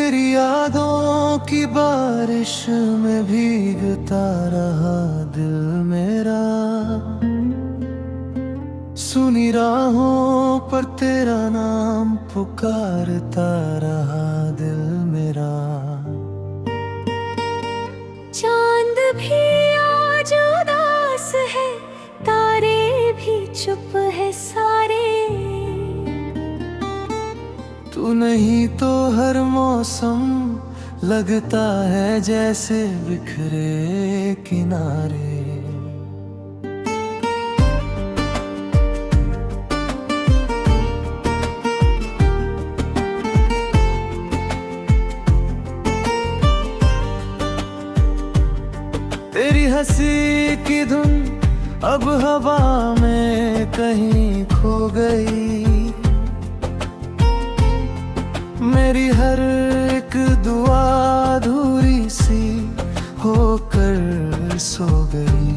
तेरी यादों की बारिश में भीगता रहा दिल मेरा, सुनी राहों पर तेरा नाम पुकारता रहा दिल मेरा। चांद भी आज उदास है, तारे भी चुप है सारे। तू नहीं तो हर मौसम लगता है जैसे बिखरे किनारे। तेरी हंसी की धुन अब हवा में कहीं खो गई, मेरी हर एक दुआ अधूरी सी होकर सो गई।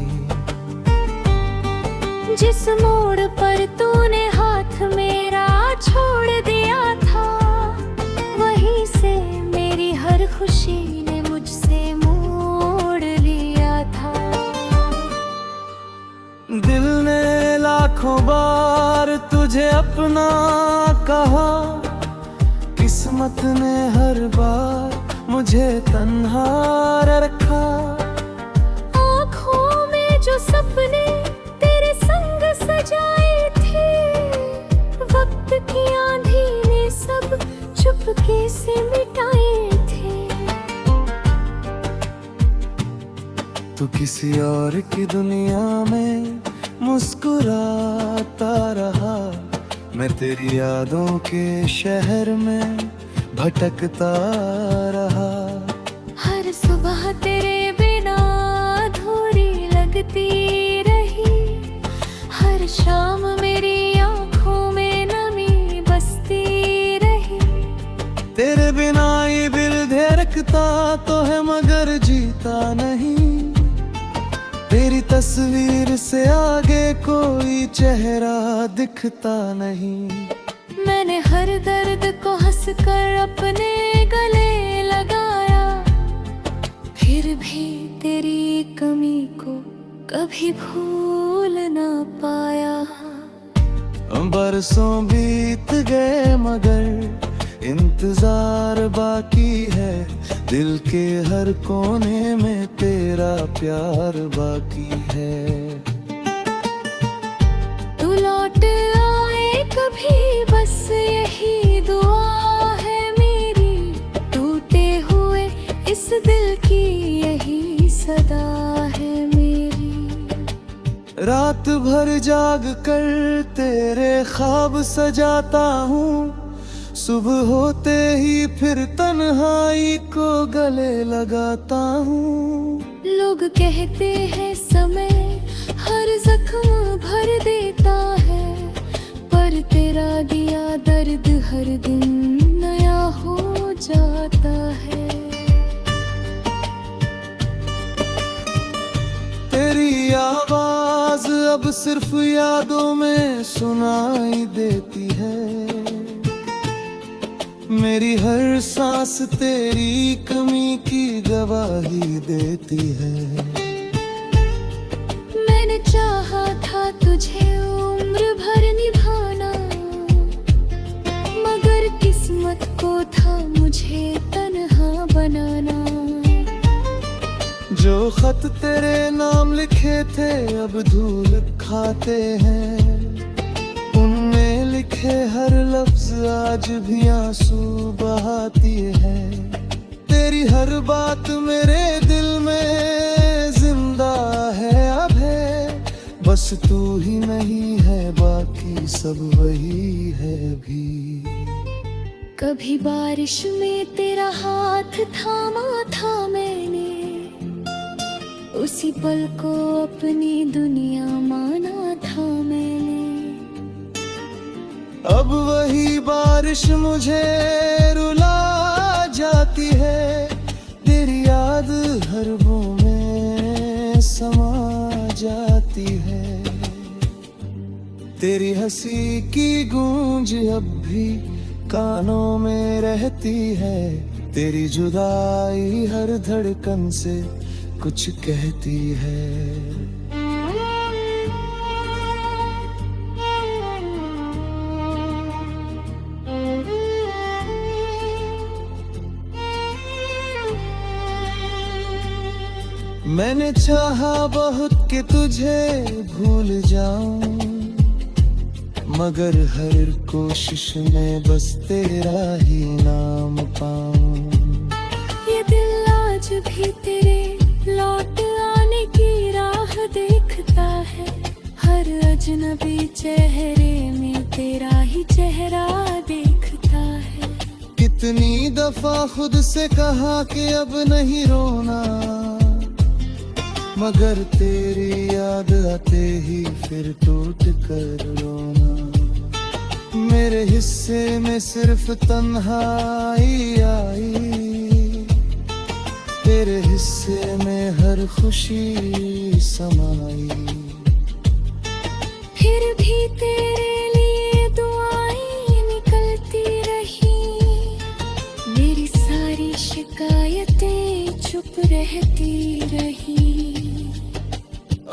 जिस मोड़ पर तूने हाथ मेरा छोड़ दिया था, वहीं से मेरी हर खुशी ने मुझसे मोड़ लिया था। दिल ने लाखों बार तुझे अपना कहा, किस्मत ने हर बार मुझे तन्हा रखा। आँखों में जो सपने तेरे संग सजाए थे, वक्त की आंधी ने सब चुपके से मिटाए थे। तू किसी और की दुनिया में मुस्कुराता रहा, मैं तेरी यादों के शहर में भटकता रहा। हर सुबह तेरे बिना अधूरी लगती रही, हर शाम मेरी आँखों में नमी बसती रही। तेरे बिना ये दिल धड़कता तो है मगर जीता नहीं, तेरी तस्वीर से आगे कोई चेहरा दिखता नहीं। मैंने हर दर्द को हंसकर अपने गले लगाया, फिर भी तेरी कमी को कभी भूल ना पाया। बरसों बीत गए मगर इंतजार बाकी है, दिल के हर कोने में तेरा प्यार बाकी है। तू लौट आए कभी बस यही दुआ है मेरी, टूटे हुए इस दिल की यही सदा है मेरी। रात भर जाग कर तेरे ख्वाब सजाता हूँ, सुबह होते ही फिर तन्हाई को गले लगाता हूँ। लोग कहते हैं समय हर जख्म भर देता है, पर तेरा दिया दर्द हर दिन नया हो जाता है। तेरी आवाज अब सिर्फ यादों में सुनाई देती है, मेरी हर सांस तेरी कमी की गवाही देती है। मैंने चाहा था तुझे उम्र भर निभाना, मगर किस्मत को था मुझे तन्हा बनाना। जो खत तेरे नाम लिखे थे अब धूल खाते हैं, उनमें लिखे हर लफ्ज आज भी आंसू बहाती है। तेरी हर बात मेरे दिल में जिंदा है अब है, बस तू ही नहीं है बाकी सब वही है भी। कभी बारिश में तेरा हाथ थामा था मैंने, उसी पल को अपनी दुनिया माना था मैंने। अब वही बारिश मुझे रुला जाती है, तेरी याद हर बूंद में समा जाती है। तेरी हंसी की गूंज अब भी कानों में रहती है, तेरी जुदाई हर धड़कन से कुछ कहती है। मैंने चाहा बहुत कि तुझे भूल जाऊं, मगर हर कोशिश में बस तेरा ही नाम पाऊं। ये दिल आज भी तेरे लौट आने की राह देखता है, हर अजनबी चेहरे में तेरा ही चेहरा देखता है। कितनी दफा खुद से कहा कि अब नहीं रोना, मगर तेरी याद आते ही फिर टूट कर रोना। मेरे हिस्से में सिर्फ तन्हाई आई, तेरे हिस्से में हर खुशी समाई। फिर भी तेरे लिए दुआएं निकलती रही, मेरी सारी शिकायतें चुप रहती रही।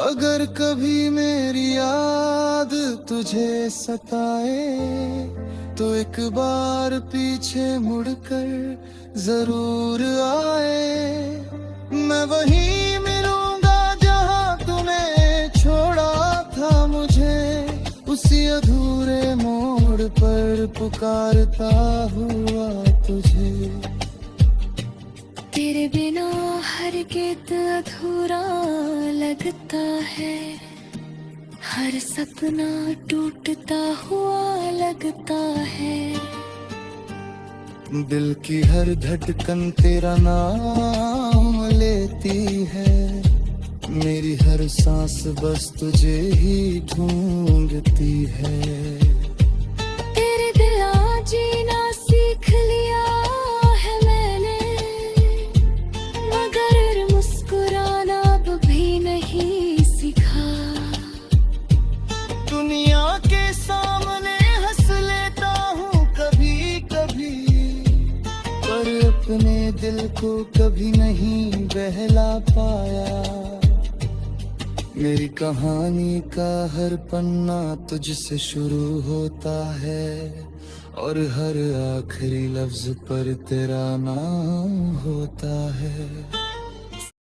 अगर कभी मेरी याद तुझे सताए, तो एक बार पीछे मुड़कर जरूर आए। मैं वहीं मिलूंगा जहां तूने छोड़ा था मुझे, उसी अधूरे मोड़ पर पुकारता हुआ तुझे। तेरे बिना हर गीत अधूरा लगता है, हर सपना टूटता हुआ लगता है। दिल की हर धड़कन तेरा नाम लेती है, मेरी हर सांस बस तुझे ही ढूंढती है। तेरे बिना जीना सीख लिया है मैंने, मगर मुस्कुराना अब भी नहीं सीखा। दुनिया के सामने हंस लेता हूँ कभी कभी, पर अपने दिल को कभी नहीं बहला पाया। मेरी कहानी का हर पन्ना तुझसे शुरू होता है, और हर आखिरी लफ्ज पर तेरा नाम होता है।